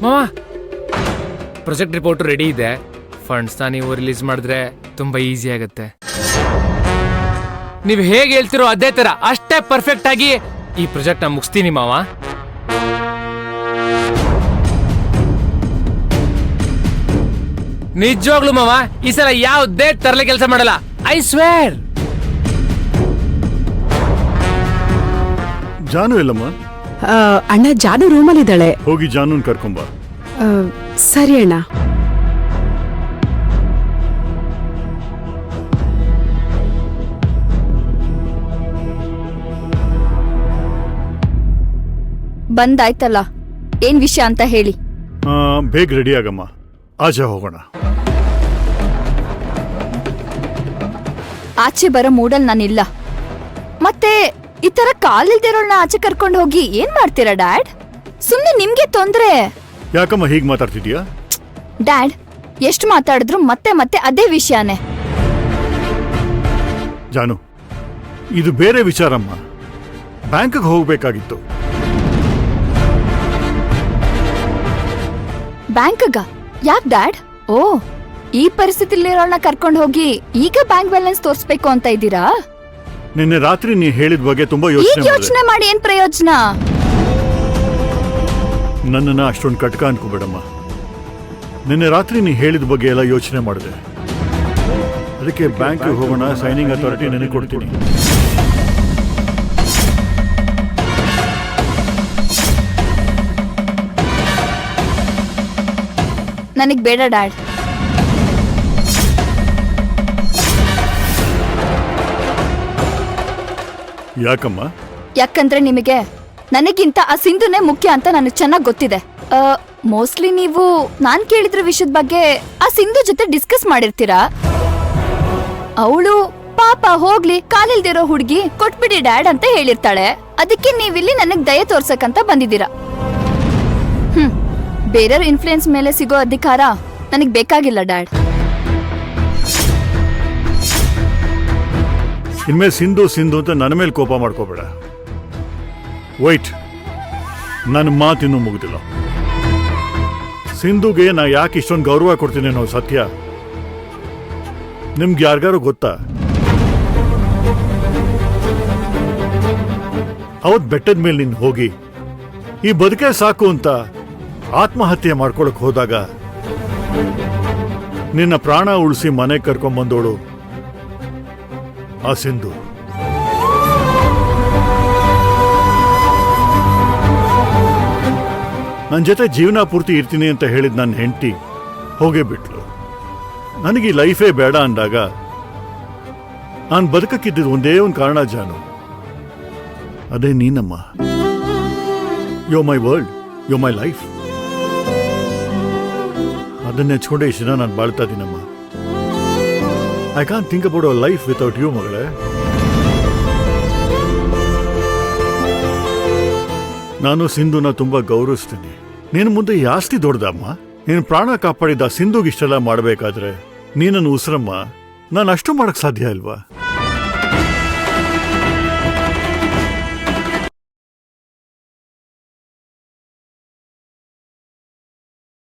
ಮಾವ, project report ready ಇದೆ. ಫಂಡ್ಸ್ನ ನೀವು ರಿಲೀಸ್ ಮಾಡಿದ್ರೆ ತುಂಬಾ ಈಸಿ ಆಗುತ್ತೆ. ನೀವು ಹೇಗೆ ಹೇಳ್ತಿರೋ ಅದೇ ತರ ಅಷ್ಟೇ ಪರ್ಫೆಕ್ಟ್ ಆಗಿ ಈ ಪ್ರಾಜೆಕ್ಟ್ ನ ಮುಗಿಸ್ತೀನಿ ಮಾವ. ನಿಜವಾಗ್ಲು ಮಾವ, ಈ ಸಲ ಯಾವುದೇ ತರಲೆ ಕೆಲಸ ಮಾಡಲ್ಲ, ಐ ಸ್ವೇರ್. ಜಾನು ಎಲ್ಲಮ್ಮ? ಅಣ್ಣ, ಜಾನು ರೂಮಲ್ಲಿದ್ದಾಳೆ. ಹೋಗಿ ಜಾನುನ್ ಕರ್ಕೊಂಬ. ಸರಿ ಅಣ್ಣ. ಬಂದಾಯ್ತಲ್ಲ, ಏನ್ ವಿಷಯ ಅಂತ ಹೇಳಿ. ಬೇಗ ರೆಡಿ ಆಗಮ್ಮ, ಆಚೆ ಹೋಗೋಣ. ಆಚೆ ಬರೋ ಮೂಡಲ್ ನಾನಿಲ್ಲ. ಮತ್ತೆ ಈ ತರ ಕಾಲಿಲ್ದಿರೋಳ್ನ ಆಚೆ ಕರ್ಕೊಂಡು ಹೋಗಿ ಏನ್ ಮಾಡ್ತೀರಾ ಡ್ಯಾಡ್? ಸುಮ್ನೆ ನಿಮ್ಗೆ ತೊಂದ್ರೆ. ಯಾಕಮ್ಮ ಹೀಗ್ ಮಾತಾಡ್ತಿದ್ಯಾ? ಡ್ಯಾಡ್, ಎಷ್ಟು ಮಾತಾಡಿದ್ರು ಮತ್ತೆ ಮತ್ತೆ ಅದೇ ವಿಷಯನೇ. ಜಾನು, ಇದು ಬೇರೆ ವಿಚಾರಮ್ಮ. ಬ್ಯಾಂಕ್ಗೆ ಹೋಗ್ಬೇಕಾಗಿತ್ತು. ಬ್ಯಾಂಕ್ಗ? ಯಾಕ್ ಡ್ಯಾಡ್? ಓ, ಈ ಪರಿಸ್ಥಿತಿಲಿರೋಳ್ನ ಕರ್ಕೊಂಡು ಹೋಗಿ ಈಗ ಬ್ಯಾಂಕ್ ಬ್ಯಾಲೆನ್ಸ್ ತೋರಿಸ್ಬೇಕು ಅಂತ ಇದ್ದೀರಾ? ನಿನ್ನೆ ರಾತ್ರಿ ನೀ ಹೇಳಿದ ಬಗ್ಗೆ ತುಂಬಾ ಈಗ ಯೋಚನೆ ಮಾಡಿ ಏನ್ ಪ್ರಯೋಜನ? ನನ್ನನ್ನ ಅಷ್ಟೊಂದು ಕಟ್ಕ ಅನ್ಕೋಬೇಡಮ್ಮ. ನಿನ್ನೆ ರಾತ್ರಿ ನೀ ಹೇಳಿದ ಬಗ್ಗೆ ಎಲ್ಲ ಯೋಚನೆ ಮಾಡಿದೆ. ಅದಕ್ಕೆ ಬ್ಯಾಂಕ್ ಹೋಗೋಣ, ಸೈನಿಂಗ್ ಅಥಾರಿಟಿ ನನಗೆ ಕೊಡ್ತೀನಿ. ನನಗ್ ಬೇಡ ಡ್ಯಾಡ್. ಯಾಕಮ್ಮ? ಯಾಕಂದ್ರೆ ನಿಮಗೆ ನನಗಿಂತ ಆ ಸಿಂಧುನೇ ಮುಖ್ಯ ಅಂತ ನನಗೆ ಚೆನ್ನಾಗಿ ಗೊತ್ತಿದೆ. ಮೋಸ್ಟ್ಲಿ ನೀವು ನಾನ್ ಕೇಳಿದ್ರ ವಿಷಯದ ಬಗ್ಗೆ ಆ ಸಿಂಧು ಜೊತೆ ಡಿಸ್ಕಸ್ ಮಾಡಿರ್ತೀರಾ. ಅವಳು ಪಾಪ ಹೋಗ್ಲಿ, ಕಾಲಿಲ್ದಿರೋ ಹುಡುಗಿ, ಕೊಟ್ಬಿಡಿ ಡ್ಯಾಡ್ ಅಂತ ಹೇಳಿರ್ತಾಳೆ. ಅದಕ್ಕೆ ನೀವಿಲ್ಲಿ ನನಗ್ ದಯೆ ತೋರ್ಸಕ್ಕಂತ ಬಂದಿದ್ದೀರಾ. ಬೇರೆಯವ್ರ ಇನ್ಫ್ಲೂಯೆನ್ಸ್ ಮೇಲೆ ಸಿಗೋ ಅಧಿಕಾರ ನನಗ್ ಬೇಕಾಗಿಲ್ಲ ಡ್ಯಾಡ್. ಇನ್ಮೇಲೆ ಸಿಂಧು ಸಿಂಧು ಅಂತ ನನ್ನ ಮೇಲೆ ಕೋಪ ಮಾಡ್ಕೋಬೇಡ. ವೈಟ್, ನನ್ನ ಮಾತಿನ್ನೂ ಮುಗಿದಿಲ್ಲ. ಸಿಂಧುಗೆ ನಾ ಯಾಕೆ ಇಷ್ಟೊಂದು ಗೌರವ ಕೊಡ್ತೀನಿ ಅನ್ನೋ ಸತ್ಯ ನಿಮ್ಗೆ ಯಾರಿಗಾರು ಗೊತ್ತಾ? ಅವತ್ ಬೆಟ್ಟದ ಮೇಲೆ ನೀನು ಹೋಗಿ ಈ ಬದುಕೆ ಸಾಕು ಅಂತ ಆತ್ಮಹತ್ಯೆ ಮಾಡ್ಕೊಳಕ್ ಹೋದಾಗ ನಿನ್ನ ಪ್ರಾಣ ಉಳಿಸಿ ಮನೆಗೆ ಕರ್ಕೊಂಡ್ಬಂದೋಳು ಆ ಸಿಂಧು. ನನ್ನ ಜೊತೆ ಜೀವನ ಪೂರ್ತಿ ಇರ್ತೀನಿ ಅಂತ ಹೇಳಿದ್ ನನ್ನ ಹೆಂಡತಿ ಹೋಗೇ ಬಿಟ್ಲು. ನನಗೆ ಈ ಲೈಫೇ ಬೇಡ ಅಂದಾಗ ನಾನು ಬದುಕಕ್ಕಿದ್ದಿದ್ದು ಒಂದೇ ಒಂದು ಕಾರಣ ಜಾನು, ಅದೇ ನೀನಮ್ಮ. ಯೋ my world, yo my life. ಅದನ್ನ ನೆಚ್ಕೊಂಡೆ ಇಷ್ಟು ದಿನ ನಾನು ಬಾಳ್ತಾ ಇದ್ದೀನಮ್ಮ. I can't think about our life without you ಮಗಳೇ. ನಾನು ಸಿಂಧುನ ತುಂಬಾ ಗೌರವಿಸ್ತೀನಿ. ನೀನು ಮುಂದೆ ಜಾಸ್ತಿ ದೊಡ್ಡದಮ್ಮ. ನೀನು ಪ್ರಾಣ ಕಾಪಾಡಿದ ಸಿಂಧುಗೆ ಇಷ್ಟೆಲ್ಲ ಮಾಡಬೇಕಾದ್ರೆ ನೀನನ್ನು ಉಸಿರಮ್ಮ, ನಾನು ಅಷ್ಟು ಮಾಡಕ್ ಸಾಧ್ಯ ಇಲ್ವಾ?